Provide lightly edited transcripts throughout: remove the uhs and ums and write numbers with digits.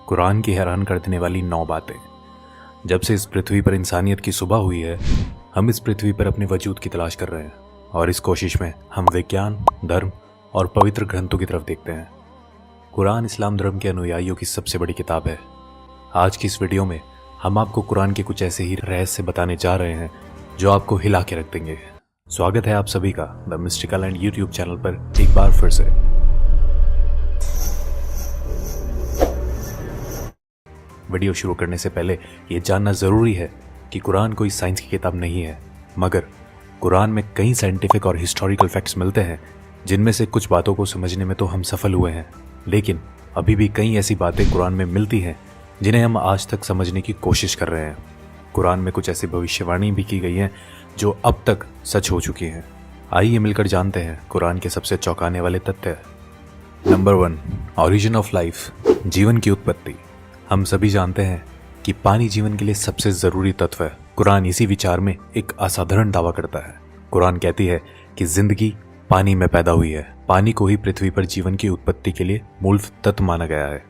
कुरान की हैरान कर देने वाली 9 बातें। जब से इस पृथ्वी पर इंसानियत की सुबह हुई है, हम इस पृथ्वी पर अपने वजूद की तलाश कर रहे हैं और इस कोशिश में हम विज्ञान, धर्म और पवित्र ग्रंथों की तरफ देखते हैं। कुरान इस्लाम धर्म के अनुयायियों की सबसे बड़ी किताब है। आज की इस वीडियो में हम आपको कुरान के कुछ ऐसे ही रहस्य बताने जा रहे हैं जो आपको हिला के रख देंगे। स्वागत है आप सभी का the mystical and YouTube channel पर एक बार फिर से। वीडियो शुरू करने से पहले ये जानना ज़रूरी है कि कुरान कोई साइंस की किताब नहीं है, मगर कुरान में कई साइंटिफिक और हिस्टोरिकल फैक्ट्स मिलते हैं जिनमें से कुछ बातों को समझने में तो हम सफल हुए हैं, लेकिन अभी भी कई ऐसी बातें कुरान में मिलती हैं जिन्हें हम आज तक समझने की कोशिश कर रहे हैं। कुरान में कुछ ऐसी भविष्यवाणी भी की गई हैं जो अब तक सच हो चुकी हैं। आइए मिलकर जानते हैं कुरान के सबसे चौंकाने वाले तथ्य। नंबर 1, ऑरिजिन ऑफ लाइफ, जीवन की उत्पत्ति। हम सभी जानते हैं कि पानी जीवन के लिए सबसे ज़रूरी तत्व है। कुरान इसी विचार में एक असाधारण दावा करता है। कुरान कहती है कि जिंदगी पानी में पैदा हुई है। पानी को ही पृथ्वी पर जीवन की उत्पत्ति के लिए मूल तत्व माना गया है।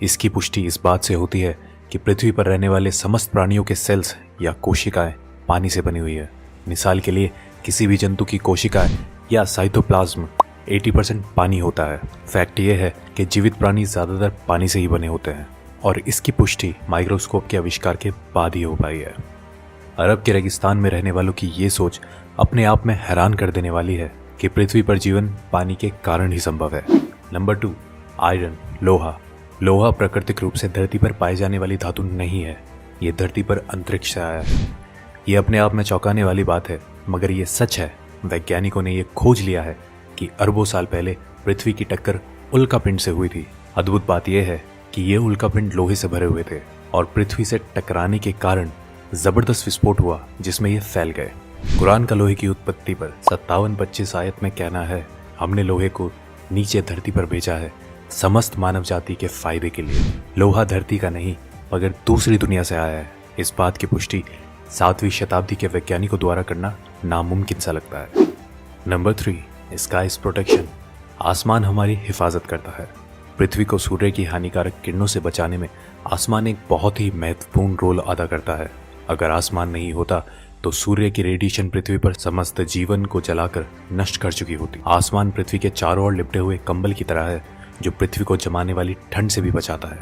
इसकी पुष्टि इस बात से होती है कि पृथ्वी पर रहने वाले समस्त प्राणियों के सेल्स या कोशिकाएं पानी से बनी हुई है। मिसाल के लिए किसी भी जंतु की कोशिकाएं या साइटोप्लाज्म 80% पानी होता है। फैक्ट ये है कि जीवित प्राणी ज़्यादातर पानी से ही बने होते हैं और इसकी पुष्टि माइक्रोस्कोप के आविष्कार के बाद ही हो पाई है। अरब के रेगिस्तान में रहने वालों की ये सोच अपने आप में हैरान कर देने वाली है कि पृथ्वी पर जीवन पानी के कारण ही संभव है। नंबर 2, आयरन, लोहा। लोहा प्राकृतिक रूप से धरती पर पाई जाने वाली धातु नहीं है। ये धरती पर अंतरिक्ष से आया है। ये अपने आप में चौंकाने वाली बात है, मगर ये सच है। वैज्ञानिकों ने ये खोज लिया है कि अरबों साल पहले पृथ्वी की टक्कर उल्कापिंड से हुई थी। अद्भुत बात यह है कि ये उल्कापिंड लोहे से भरे हुए थे और पृथ्वी से टकराने के कारण जबरदस्त विस्फोट हुआ जिसमें ये फैल गए। कुरान का लोहे की उत्पत्ति पर 57-25 आयत में कहना है, हमने लोहे को नीचे धरती पर भेजा है समस्त मानव जाति के फायदे के लिए। लोहा धरती का नहीं मगर दूसरी दुनिया से आया है। इस बात की पुष्टि 7वीं शताब्दी के वैज्ञानिकों द्वारा करना नामुमकिन सा लगता है। Number 3, skies protection. आसमान हमारी हिफाजत करता है। पृथ्वी को सूर्य की हानिकारक किरणों से बचाने में आसमान एक बहुत ही महत्वपूर्ण रोल अदा करता है। अगर आसमान नहीं होता तो सूर्य की रेडिएशन पृथ्वी पर समस्त जीवन को जलाकर नष्ट कर चुकी होती। आसमान पृथ्वी के चारों ओर लिपटे हुए कंबल की तरह है जो पृथ्वी को जमाने वाली ठंड से भी बचाता है।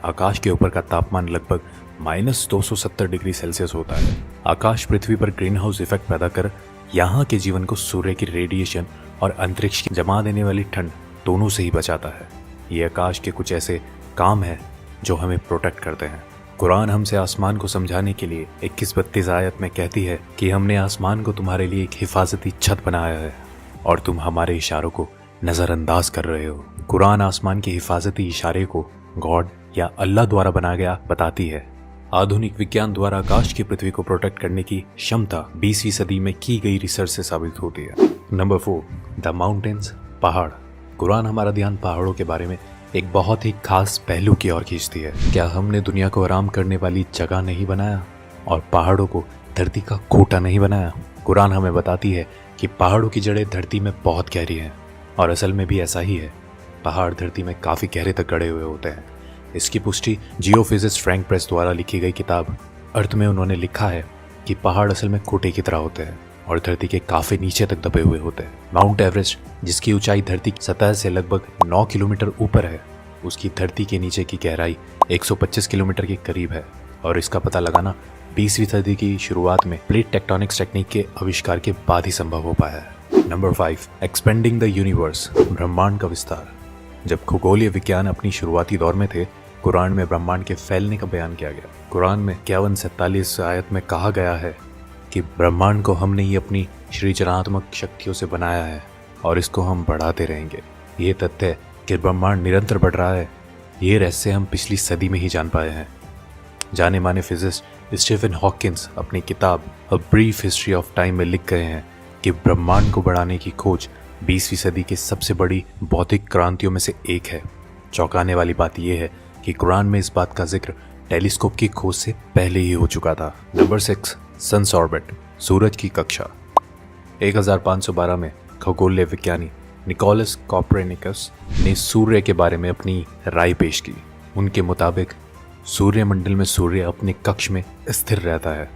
आकाश के ऊपर का तापमान लगभग -270 डिग्री सेल्सियस होता है। आकाश पृथ्वी पर ग्रीन हाउस इफेक्ट पैदा कर यहाँ के जीवन को सूर्य की रेडिएशन और अंतरिक्ष की जमा देने वाली ठंड दोनों से ही बचाता है। ये आकाश के कुछ ऐसे काम हैं जो हमें प्रोटेक्ट करते हैं। कुरान हमसे आसमान को समझाने के लिए 21-32 आयत में कहती है कि हमने आसमान को तुम्हारे लिए एक हिफाजती छत बनाया है और तुम हमारे इशारों को नज़रअंदाज कर रहे हो। कुरान आसमान के हिफाजती इशारे को गॉड या अल्लाह द्वारा बनाया गया बताती है। आधुनिक विज्ञान द्वारा आकाश की पृथ्वी को प्रोटेक्ट करने की क्षमता 20वीं सदी में की गई रिसर्च से साबित होती है। नंबर 4, द माउंटेन्स, पहाड़। कुरान हमारा ध्यान पहाड़ों के बारे में एक बहुत ही खास पहलू की ओर खींचती है। क्या हमने दुनिया को आराम करने वाली जगह नहीं बनाया और पहाड़ों को धरती का खोटा नहीं बनाया? कुरान हमें बताती है कि पहाड़ों की जड़ें धरती में बहुत गहरी हैं और असल में भी ऐसा ही है। पहाड़ धरती में काफ़ी गहरे तक गड़े हुए होते हैं। इसकी पुष्टि जियोफिजिस्ट फ्रैंक प्रेस द्वारा लिखी गई किताब अर्थ में उन्होंने लिखा है कि पहाड़ असल में खोटे की तरह होते हैं और धरती के काफी नीचे तक दबे हुए होते हैं। माउंट एवरेस्ट, जिसकी ऊंचाई धरती की सतह से लगभग 9 किलोमीटर ऊपर है, उसकी धरती के नीचे की गहराई 125 किलोमीटर के करीब है और इसका पता लगाना 20वीं सदी की शुरुआत में प्लेट टेक्टोनिक्स टेक्निक के आविष्कार के बाद ही संभव हो पाया है। नंबर 5, एक्सपेंडिंग द यूनिवर्स, ब्रह्मांड का विस्तार। जब खगोलीय विज्ञान अपनी शुरुआती दौर में थे, कुरान में ब्रह्मांड के फैलने का बयान किया गया। कुरान में 51-47 आयत में कहा गया है कि ब्रह्मांड को हमने ही अपनी सृजनात्मक शक्तियों से बनाया है और इसको हम बढ़ाते रहेंगे। ये तथ्य कि ब्रह्मांड निरंतर बढ़ रहा है, ये रहस्य हम पिछली सदी में ही जान पाए हैं। जाने माने फिजिस्ट स्टीफन हॉकिंस अपनी किताब a brief history of time में लिख गए हैं कि ब्रह्मांड को बढ़ाने की खोज 20वीं सदी की सबसे बड़ी भौतिक क्रांतियों में से एक है। चौंकाने वाली बात यह है कि कुरान में इस बात का जिक्र टेलीस्कोप की खोज से पहले ही हो चुका था। नंबर 6, सन्स ऑर्बिट, सूरज की कक्षा। 1512 में खगोलीय विज्ञानी निकोलस कॉपरनिकस ने सूर्य के बारे में अपनी राय पेश की। उनके मुताबिक सूर्यमंडल में सूर्य अपने कक्ष में स्थिर रहता है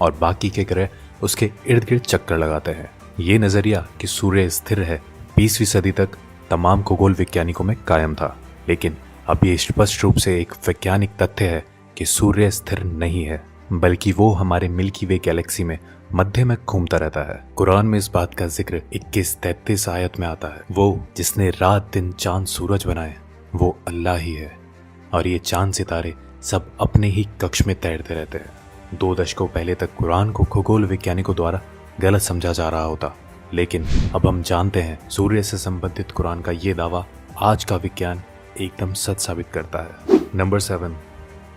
और बाकी के ग्रह उसके इर्द गिर्द चक्कर लगाते हैं। ये नजरिया कि सूर्य स्थिर है 20वीं सदी तक तमाम खगोल वैज्ञानिकों में कायम था, लेकिन अब ये स्पष्ट रूप से एक वैज्ञानिक तथ्य है कि सूर्य स्थिर नहीं है, बल्कि वो हमारे मिल्की वे गैलेक्सी में मध्य में घूमता रहता है। कुरान में इस बात का जिक्र 21-33 आयत में आता है। वो जिसने रात दिन चांद सूरज बनाए वो अल्लाह ही है, और ये चांद सितारे सब अपने ही कक्ष में तैरते रहते हैं। 2 दशकों पहले तक कुरान को खगोल वैज्ञानिकों द्वारा गलत समझा जा रहा होता, लेकिन अब हम जानते हैं सूर्य से संबंधित कुरान का ये दावा आज का विज्ञान एकदम सच साबित करता है। नंबर 7,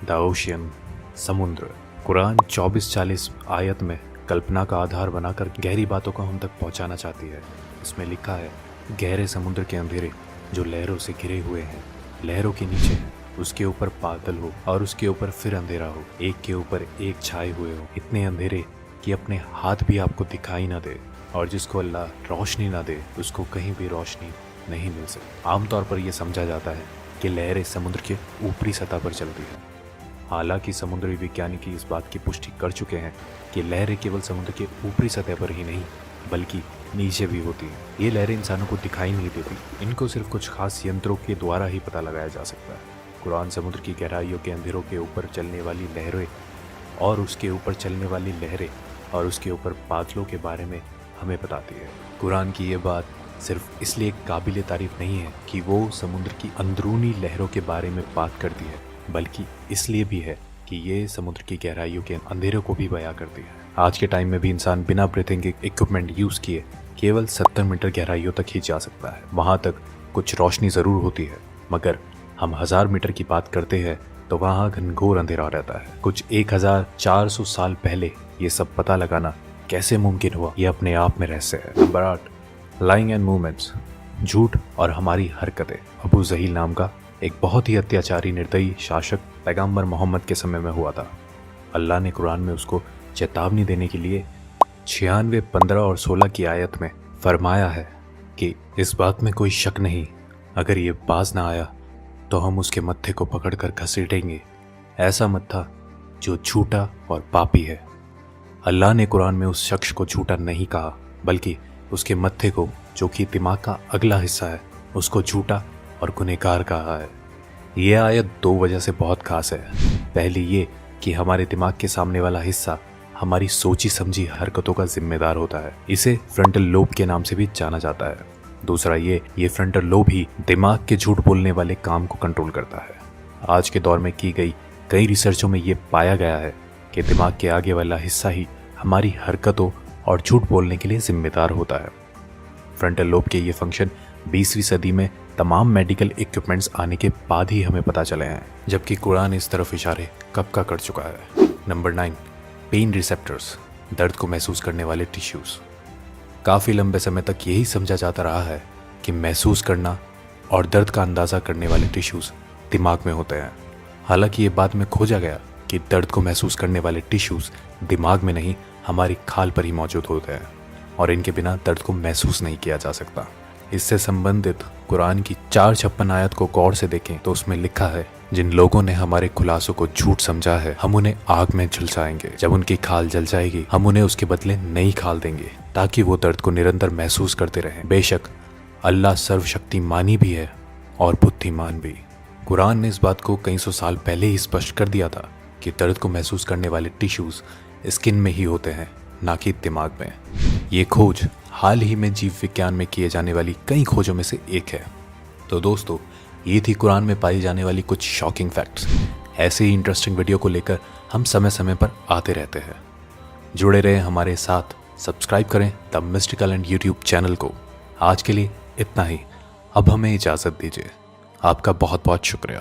द ओशियन, समुद्र। कुरान 24-40 आयत में कल्पना का आधार बनाकर गहरी बातों को हम तक पहुंचाना चाहती है। इसमें लिखा है, गहरे समुद्र के अंधेरे जो लहरों से घिरे हुए हैं, लहरों के नीचे हैं, उसके ऊपर बादल हो और उसके ऊपर फिर अंधेरा हो, एक के ऊपर एक छाए हुए हो, इतने अंधेरे कि अपने हाथ भी आपको दिखाई ना दे, और जिसको अल्लाह रोशनी ना दे उसको कहीं भी रोशनी नहीं मिल सकती। आमतौर पर यह समझा जाता है कि लहरें समुद्र के ऊपरी सतह पर चलती हैं। हालांकि समुद्री वैज्ञानिक इस बात की पुष्टि कर चुके हैं कि लहरें केवल समुद्र के ऊपरी सतह पर ही नहीं बल्कि नीचे भी होती हैं। ये लहरें इंसानों को दिखाई नहीं देती, इनको सिर्फ कुछ खास यंत्रों के द्वारा ही पता लगाया जा सकता है। कुरान समुद्र की गहराइयों के अंधेरों के ऊपर चलने वाली लहरें और उसके ऊपर चलने वाली लहरें और उसके ऊपर बादलों के बारे में हमें बताती है। कुरान की ये बात सिर्फ इसलिए काबिल तारीफ नहीं है कि वो समुद्र की अंदरूनी लहरों के बारे में बात करती है, बल्कि इसलिए भी है कि ये समुद्र की गहराइयों के अंधेरों को भी बयां करती है। आज के टाइम में भी इंसान बिना ब्रीथिंग इक्विपमेंट यूज किए केवल 70 मीटर गहराइयों तक ही जा सकता है। वहां तक कुछ रोशनी जरूर होती है, मगर हम 1000 मीटर की बात करते हैं तो वहां घनघोर अंधेरा रहता है। कुछ 1400 साल पहले ये सब पता लगाना कैसे मुमकिन हुआ, ये अपने आप में रहस्य है। नंबर 8, लाइंग एंड मूवमेंट्स, झूठ और हमारी हरकतें। अबू जहील नाम का एक बहुत ही अत्याचारी निर्दयी शासक पैगंबर मोहम्मद के समय में हुआ था। अल्लाह ने कुरान में उसको चेतावनी देने के लिए 96, 15 और 16 की आयत में फरमाया है कि इस बात में कोई शक नहीं, अगर ये बाज ना आया तो हम उसके मत्थे को पकड़कर घसीटेंगे, ऐसा मत्था जो झूठा और पापी है। अल्लाह ने कुरान में उस शख्स को झूठा नहीं कहा, बल्कि उसके मत्थे को, जो कि दिमाग का अगला हिस्सा है, उसको झूठा और गुनहगार कहा है। यह आयत 2 वजह से बहुत खास है। पहली ये कि हमारे दिमाग के सामने वाला हिस्सा हमारी सोची समझी हरकतों का जिम्मेदार होता है। इसे फ्रंटल लोब के नाम से भी जाना जाता है। दूसरा ये फ्रंटल लोब ही दिमाग के झूठ बोलने वाले काम को कंट्रोल करता है। आज के दौर में की गई कई रिसर्चों में ये पाया गया है कि दिमाग के आगे वाला हिस्सा ही हमारी हरकतों और झूठ बोलने के लिए जिम्मेदार होता है। फ्रंटल लोब के ये फंक्शन 20वीं सदी में तमाम मेडिकल इक्विपमेंट्स आने के बाद ही हमें पता चले हैं, जबकि कुरान इस तरफ इशारे कब का कर चुका है। नंबर 9, पेन रिसेप्टर्स, दर्द को महसूस करने वाले टिश्यूज। काफ़ी लंबे समय तक यही समझा जाता रहा है कि महसूस करना और दर्द का अंदाज़ा करने वाले टिश्यूज दिमाग में होते हैं। हालांकि ये बाद में खोजा गया कि दर्द को महसूस करने वाले टिश्यूज दिमाग में नहीं, हमारी खाल पर ही मौजूद होते हैं, और इनके बिना दर्द को महसूस नहीं किया जा सकता। इससे संबंधित कुरान की 456 आयत को गौर से देखें तो उसमें लिखा है, जिन लोगों ने हमारे खुलासों को झूठ समझा है, हम उन्हें आग में झुलसाएंगे। जब उनकी खाल जल जाएगी, हम उन्हें उसके बदले नई खाल देंगे, ताकि वो दर्द को निरंतर महसूस करते रहें। बेशक अल्लाह सर्वशक्तिमानी भी है और बुद्धिमान भी। कुरान ने इस बात को कई सौ साल पहले ही स्पष्ट कर दिया था कि दर्द को महसूस करने वाले टिश्यूज स्किन में ही होते हैं, ना कि दिमाग में। ये खोज हाल ही में जीव विज्ञान में किए जाने वाली कई खोजों में से एक है। तो दोस्तों, ये थी कुरान में पाई जाने वाली कुछ शॉकिंग फैक्ट्स। ऐसे ही इंटरेस्टिंग वीडियो को लेकर हम समय समय पर आते रहते हैं। जुड़े रहें हमारे साथ, सब्सक्राइब करें the mystical and YouTube channel को। आज के लिए इतना ही, अब हमें इजाज़त दीजिए। आपका बहुत बहुत शुक्रिया।